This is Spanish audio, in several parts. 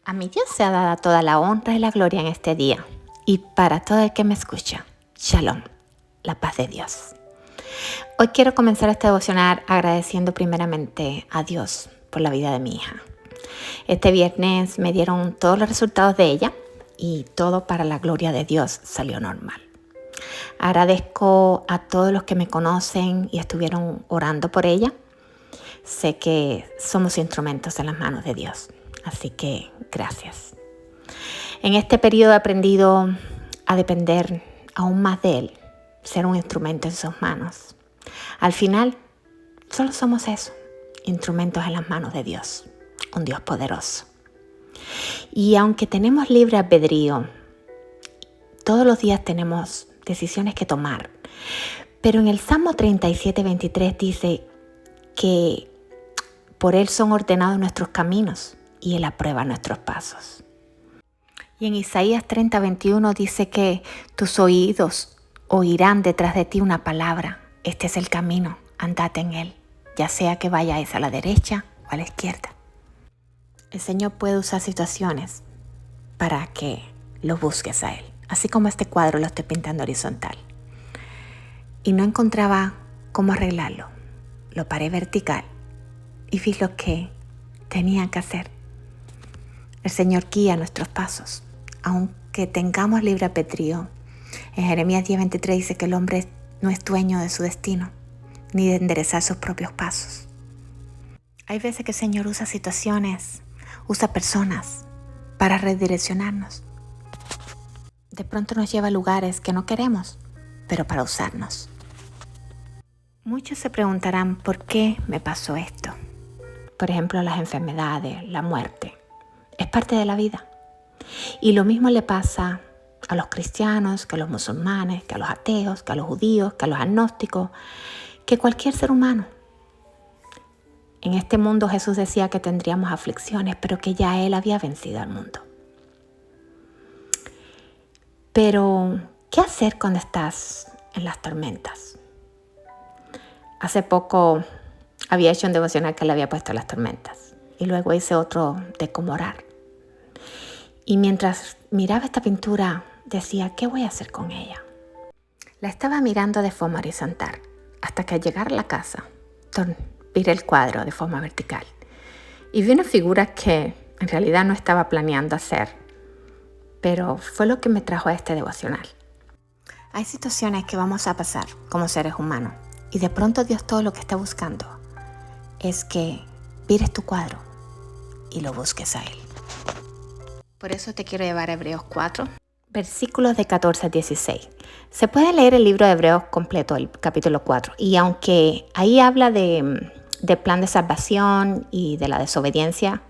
A mi Dios sea dada toda la honra y la gloria en este día. Y para todo el que me escucha, Shalom, la paz de Dios. Hoy quiero comenzar este devocional agradeciendo primeramente a Dios por la vida de mi hija. Este viernes me dieron todos los resultados de ella y todo para la gloria de Dios salió normal. Agradezco a todos los que me conocen y estuvieron orando por ella. Sé que somos instrumentos en las manos de Dios, así que gracias. En este periodo he aprendido a depender aún más de Él, ser un instrumento en sus manos. Al final, solo somos eso, instrumentos en las manos de Dios, un Dios poderoso. Y aunque tenemos libre albedrío, todos los días tenemos decisiones que tomar. Pero en el Salmo 37:23 dice que por Él son ordenados nuestros caminos y Él aprueba nuestros pasos. Y en Isaías 30:21 dice que tus oídos oirán detrás de ti una palabra. Este es el camino, andate en Él, ya sea que vayáis a la derecha o a la izquierda. El Señor puede usar situaciones para que lo busques a Él. Así como este cuadro lo estoy pintando horizontal. Y no encontraba cómo arreglarlo. Lo paré vertical y vi lo que tenía que hacer. El Señor guía nuestros pasos. Aunque tengamos libre albedrío, en Jeremías 10:23 dice que el hombre no es dueño de su destino, ni de enderezar sus propios pasos. Hay veces que el Señor usa situaciones, usa personas para redireccionarnos. De pronto nos lleva a lugares que no queremos, pero para usarnos. Muchos se preguntarán por qué me pasó esto. Por ejemplo, las enfermedades, la muerte. Es parte de la vida. Y lo mismo le pasa a los cristianos, que a los musulmanes, que a los ateos, que a los judíos, que a los agnósticos, que cualquier ser humano. En este mundo Jesús decía que tendríamos aflicciones, pero que ya Él había vencido al mundo. Pero, ¿qué hacer cuando estás en las tormentas? Hace poco había hecho un devocional que le había puesto a las tormentas. Y luego hice otro de cómo orar. Y mientras miraba esta pintura, decía, ¿qué voy a hacer con ella? La estaba mirando de forma horizontal, hasta que al llegar a la casa, viré el cuadro de forma vertical. Y vi una figura que en realidad no estaba planeando hacer. Pero fue lo que me trajo a este devocional. Hay situaciones que vamos a pasar como seres humanos y de pronto Dios todo lo que está buscando es que vires tu cuadro y lo busques a Él. Por eso te quiero llevar a Hebreos 4, versículos de 14 a 16. Se puede leer el libro de Hebreos completo, el capítulo 4, y aunque ahí habla de plan de salvación y de la desobediencia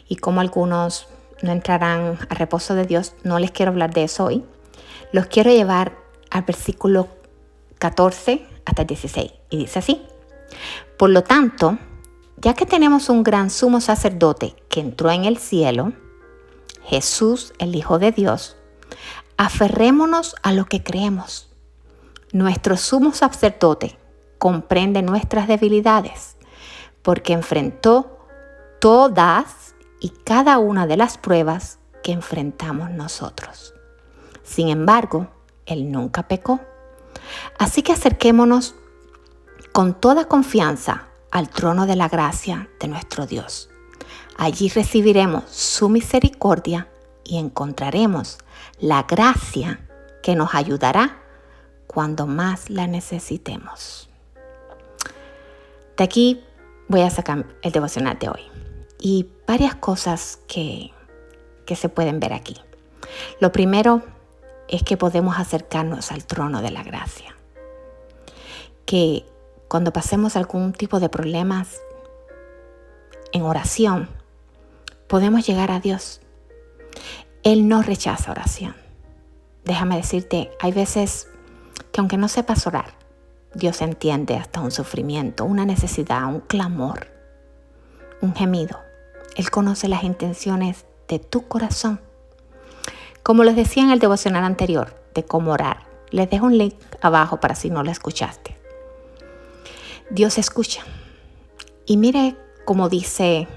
y cómo algunos no entrarán al reposo de Dios, no les quiero hablar de eso hoy. Los quiero llevar al versículo 14 hasta el 16. Y dice así: por lo tanto, ya que tenemos un gran sumo sacerdote que entró en el cielo, Jesús, el Hijo de Dios, aferrémonos a lo que creemos. Nuestro sumo sacerdote comprende nuestras debilidades, porque enfrentó todas y cada una de las pruebas que enfrentamos nosotros. Sin embargo, Él nunca pecó. Así que acerquémonos con toda confianza al trono de la gracia de nuestro Dios. Allí recibiremos su misericordia y encontraremos la gracia que nos ayudará cuando más la necesitemos. De aquí voy a sacar el devocional de hoy. Y varias cosas que se pueden ver aquí. Lo primero es que podemos acercarnos al trono de la gracia. Que cuando pasemos algún tipo de problemas en oración, podemos llegar a Dios. Él no rechaza oración. Déjame decirte, hay veces que aunque no sepas orar, Dios entiende hasta un sufrimiento, una necesidad, un clamor, un gemido. Él conoce las intenciones de tu corazón. Como les decía en el devocional anterior de cómo orar, les dejo un link abajo para si no lo escuchaste. Dios escucha. Y mire cómo dice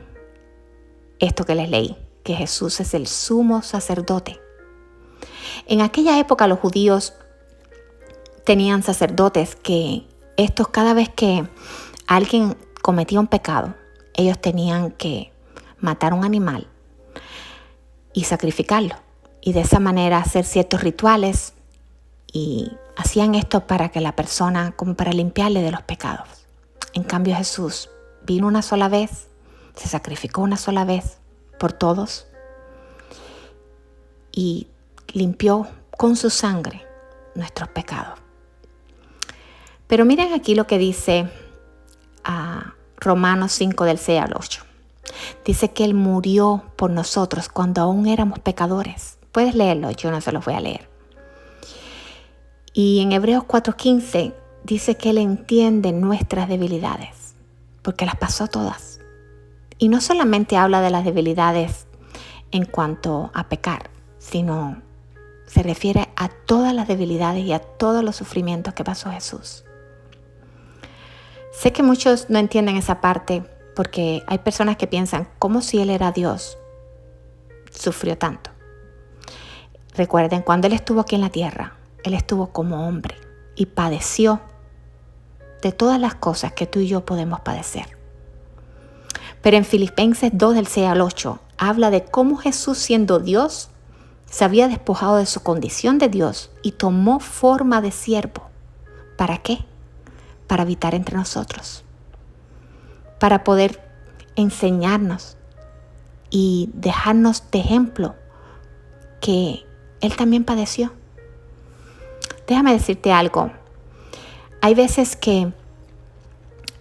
esto que les leí, que Jesús es el sumo sacerdote. En aquella época los judíos tenían sacerdotes que estos, cada vez que alguien cometía un pecado, ellos tenían que matar un animal y sacrificarlo. Y de esa manera hacer ciertos rituales, y hacían esto para que la persona, como para limpiarle de los pecados. En cambio Jesús vino una sola vez, se sacrificó una sola vez por todos y limpió con su sangre nuestros pecados. Pero miren aquí lo que dice Romanos 5 del 6 al 8. Dice que Él murió por nosotros cuando aún éramos pecadores. Puedes leerlo, yo no se los voy a leer. Y en Hebreos 4:15 dice que Él entiende nuestras debilidades, porque las pasó todas. Y no solamente habla de las debilidades en cuanto a pecar, sino se refiere a todas las debilidades y a todos los sufrimientos que pasó Jesús. Sé que muchos no entienden esa parte porque hay personas que piensan, ¿cómo si Él era Dios sufrió tanto? Recuerden, cuando Él estuvo aquí en la tierra, Él estuvo como hombre y padeció de todas las cosas que tú y yo podemos padecer. Pero en Filipenses 2 del 6 al 8 habla de cómo Jesús, siendo Dios, se había despojado de su condición de Dios y tomó forma de siervo. ¿Para qué? Para habitar entre nosotros, para poder enseñarnos y dejarnos de ejemplo que Él también padeció. Déjame decirte algo. Hay veces que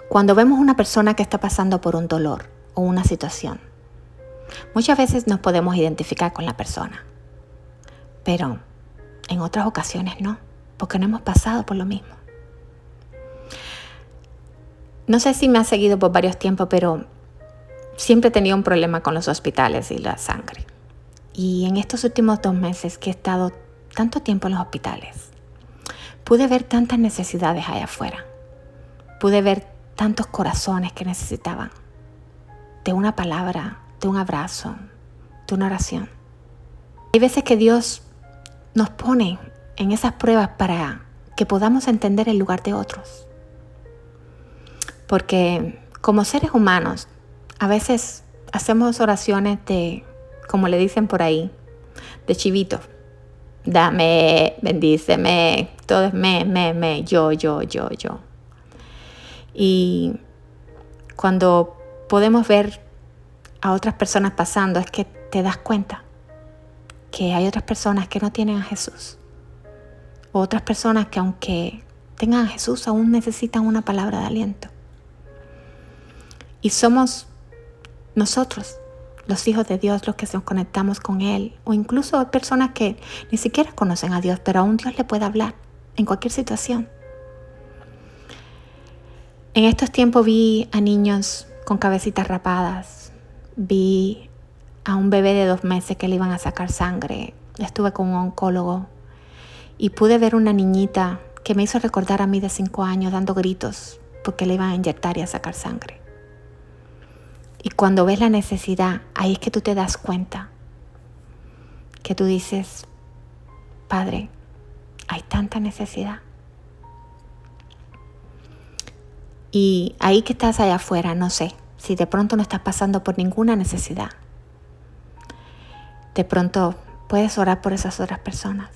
cuando vemos una persona que está pasando por un dolor o una situación, muchas veces nos podemos identificar con la persona, pero en otras ocasiones no, porque no hemos pasado por lo mismo. No sé si me has seguido por varios tiempos, pero siempre he tenido un problema con los hospitales y la sangre. Y en estos últimos 2 meses que he estado tanto tiempo en los hospitales, pude ver tantas necesidades allá afuera. Pude ver tantos corazones que necesitaban de una palabra, de un abrazo, de una oración. Hay veces que Dios nos pone en esas pruebas para que podamos entender el lugar de otros. Porque como seres humanos, a veces hacemos oraciones de, como le dicen por ahí, de chivito. Dame, bendíceme, todo es me, yo. Y cuando podemos ver a otras personas pasando, es que te das cuenta que hay otras personas que no tienen a Jesús. O otras personas que aunque tengan a Jesús, aún necesitan una palabra de aliento. Y somos nosotros, los hijos de Dios, los que nos conectamos con Él. O incluso hay personas que ni siquiera conocen a Dios, pero aún Dios le puede hablar en cualquier situación. En estos tiempos vi a niños con cabecitas rapadas. Vi a un bebé de 2 meses que le iban a sacar sangre. Estuve con un oncólogo y pude ver una niñita que me hizo recordar a mí de 5 años dando gritos porque le iban a inyectar y a sacar sangre. Y cuando ves la necesidad, ahí es que tú te das cuenta, que tú dices, Padre, hay tanta necesidad. Y ahí que estás allá afuera, no sé, si de pronto no estás pasando por ninguna necesidad, de pronto puedes orar por esas otras personas.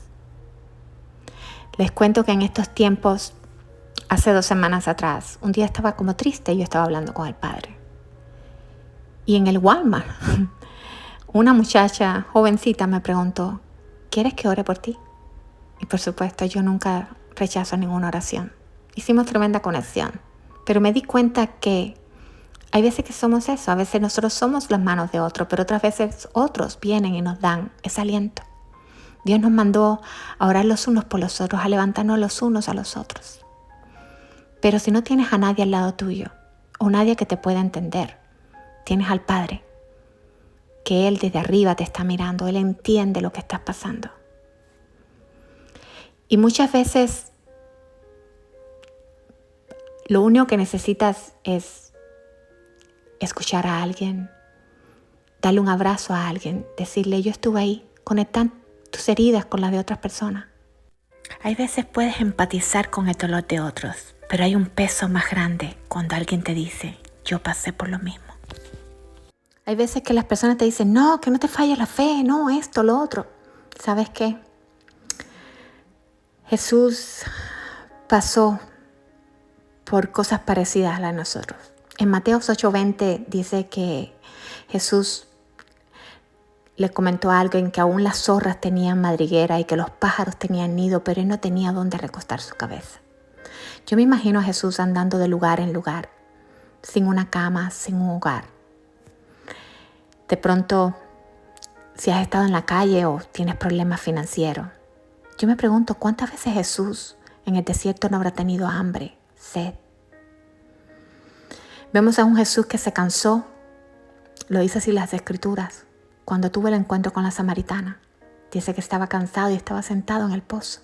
Les cuento que en estos tiempos, hace 2 semanas atrás, un día estaba como triste y yo estaba hablando con el Padre. Y en el Walmart, una muchacha jovencita me preguntó, ¿quieres que ore por ti? Y por supuesto, yo nunca rechazo ninguna oración. Hicimos tremenda conexión. Pero me di cuenta que hay veces que somos eso. A veces nosotros somos las manos de otros, pero otras veces otros vienen y nos dan ese aliento. Dios nos mandó a orar los unos por los otros, a levantarnos los unos a los otros. Pero si no tienes a nadie al lado tuyo, o nadie que te pueda entender, tienes al Padre, que Él desde arriba te está mirando, Él entiende lo que estás pasando. Y muchas veces lo único que necesitas es escuchar a alguien darle un abrazo a alguien, decirle yo estuve ahí, conectar tus heridas con las de otras personas. Hay veces puedes empatizar con el dolor de otros, pero hay un peso más grande cuando alguien te dice yo pasé por lo mismo. Hay veces que las personas te dicen no, que no te falle la fe, no, esto, lo otro. ¿Sabes qué? Jesús pasó por cosas parecidas a las de nosotros. En Mateo 8:20 dice que Jesús le comentó a alguien que aún las zorras tenían madriguera y que los pájaros tenían nido, pero él no tenía dónde recostar su cabeza. Yo me imagino a Jesús andando de lugar en lugar, sin una cama, sin un hogar. De pronto, si has estado en la calle o tienes problemas financieros, yo me pregunto cuántas veces Jesús en el desierto no habrá tenido hambre, sed. Vemos a un Jesús que se cansó, lo dice así las Escrituras, cuando tuvo el encuentro con la samaritana. Dice que estaba cansado y estaba sentado en el pozo.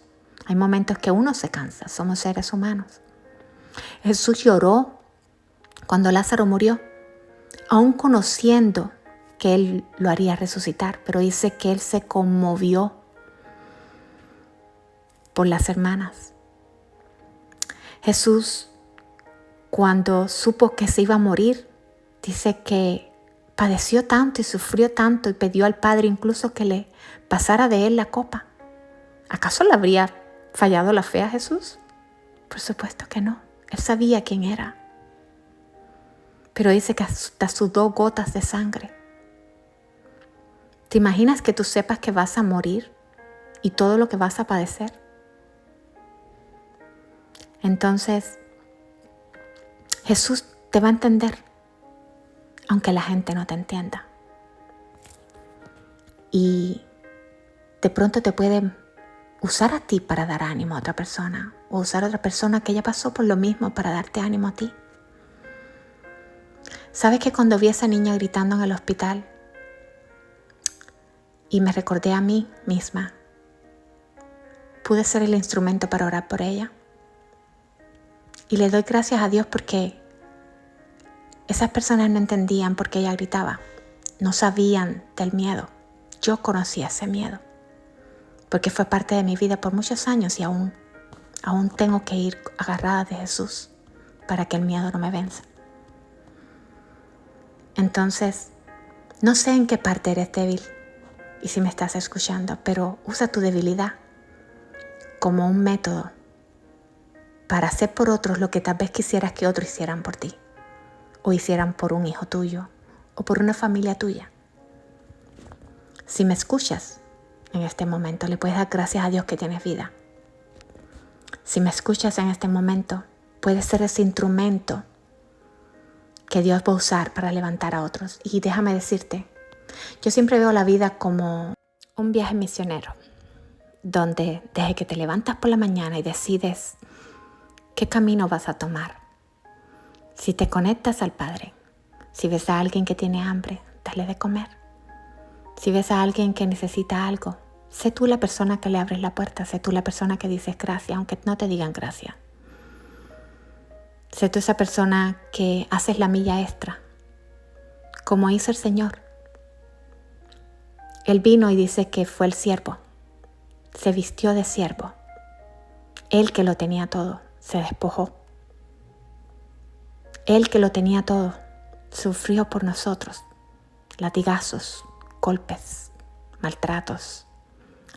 Hay momentos que uno se cansa, somos seres humanos. Jesús lloró cuando Lázaro murió, aún conociendo que él lo haría resucitar, pero dice que él se conmovió por las hermanas. Jesús, cuando supo que se iba a morir, dice que padeció tanto y sufrió tanto y pidió al Padre incluso que le pasara de él la copa. ¿Acaso le habría fallado la fe a Jesús? Por supuesto que no. Él sabía quién era. Pero dice que hasta sudó gotas de sangre. ¿Te imaginas que tú sepas que vas a morir y todo lo que vas a padecer? Entonces, Jesús te va a entender, aunque la gente no te entienda. Y de pronto te puede usar a ti para dar ánimo a otra persona, o usar a otra persona que ya pasó por lo mismo para darte ánimo a ti. ¿Sabes que cuando vi a esa niña gritando en el hospital y me recordé a mí misma, pude ser el instrumento para orar por ella? Y le doy gracias a Dios porque esas personas no entendían por qué ella gritaba, no sabían del miedo. Yo conocía ese miedo, porque fue parte de mi vida por muchos años y aún tengo que ir agarrada de Jesús para que el miedo no me venza. Entonces, no sé en qué parte eres débil y si me estás escuchando, pero usa tu debilidad como un método para hacer por otros lo que tal vez quisieras que otros hicieran por ti, o hicieran por un hijo tuyo, o por una familia tuya. Si me escuchas en este momento, le puedes dar gracias a Dios que tienes vida. Si me escuchas en este momento, puedes ser ese instrumento que Dios va a usar para levantar a otros. Y déjame decirte, yo siempre veo la vida como un viaje misionero, donde desde que te levantas por la mañana y decides qué camino vas a tomar, si te conectas al Padre, si ves a alguien que tiene hambre, dale de comer. Si ves a alguien que necesita algo, sé tú la persona que le abres la puerta, sé tú la persona que dices gracias, aunque no te digan gracias. Sé tú esa persona que haces la milla extra, como hizo el Señor. Él vino y dice que fue el siervo, se vistió de siervo. Él que lo tenía todo, se despojó. Él que lo tenía todo, sufrió por nosotros, latigazos, golpes, maltratos.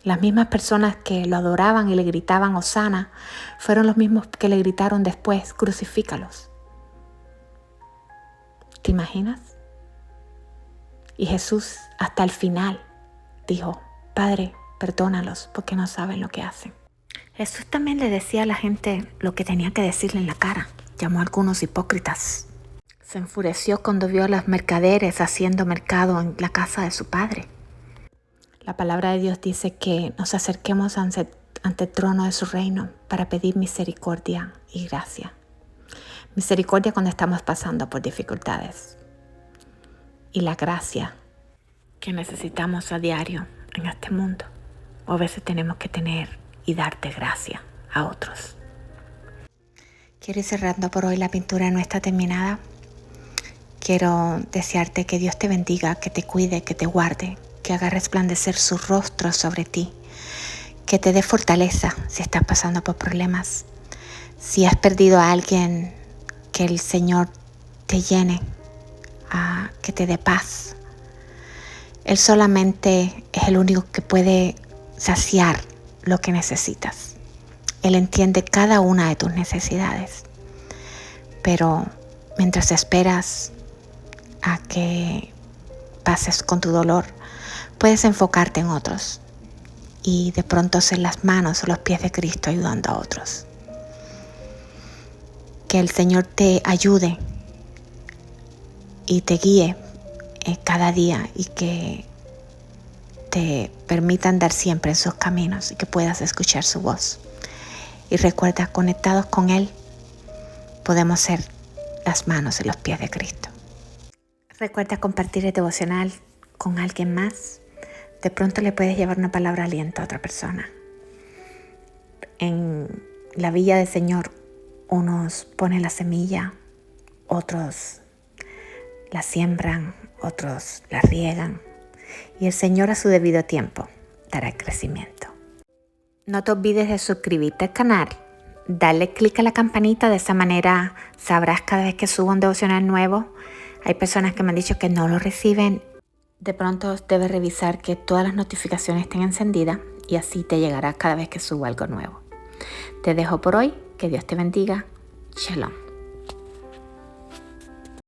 Las mismas personas que lo adoraban y le gritaban Hosana fueron los mismos que le gritaron después, crucifícalos. ¿Te imaginas? Y Jesús hasta el final dijo, Padre, perdónalos porque no saben lo que hacen. Jesús también le decía a la gente lo que tenía que decirle en la cara. Llamó a algunos hipócritas. Se enfureció cuando vio a los mercaderes haciendo mercado en la casa de su Padre. La palabra de Dios dice que nos acerquemos ante el trono de su reino para pedir misericordia y gracia. Misericordia cuando estamos pasando por dificultades. Y la gracia que necesitamos a diario en este mundo. O a veces tenemos que tener y darte gracia a otros. Quiero ir cerrando por hoy. La pintura no está terminada. quiero desearte que Dios te bendiga, que te cuide, que te guarde, que haga resplandecer su rostro sobre ti, que te dé fortaleza si estás pasando por problemas. Si has perdido a alguien, que el Señor te llene, que te dé paz. Él solamente es el único que puede saciar lo que necesitas. Él entiende cada una de tus necesidades. Pero mientras esperas a que pases con tu dolor, puedes enfocarte en otros y de pronto ser las manos o los pies de Cristo ayudando a otros. Que el Señor te ayude y te guíe cada día y que te permita andar siempre en sus caminos y que puedas escuchar su voz. Y recuerda, conectados con Él, podemos ser las manos y los pies de Cristo. Recuerda compartir el devocional con alguien más. De pronto le puedes llevar una palabra de aliento a otra persona. En la viña del Señor, unos ponen la semilla, otros la siembran, otros la riegan. Y el Señor a su debido tiempo dará el crecimiento. No te olvides de suscribirte al canal, darle clic a la campanita, de esa manera sabrás cada vez que subo un devocional nuevo. Hay personas que me han dicho que no lo reciben. De pronto debes revisar que todas las notificaciones estén encendidas y así te llegará cada vez que subo algo nuevo. Te dejo por hoy, que Dios te bendiga. Shalom.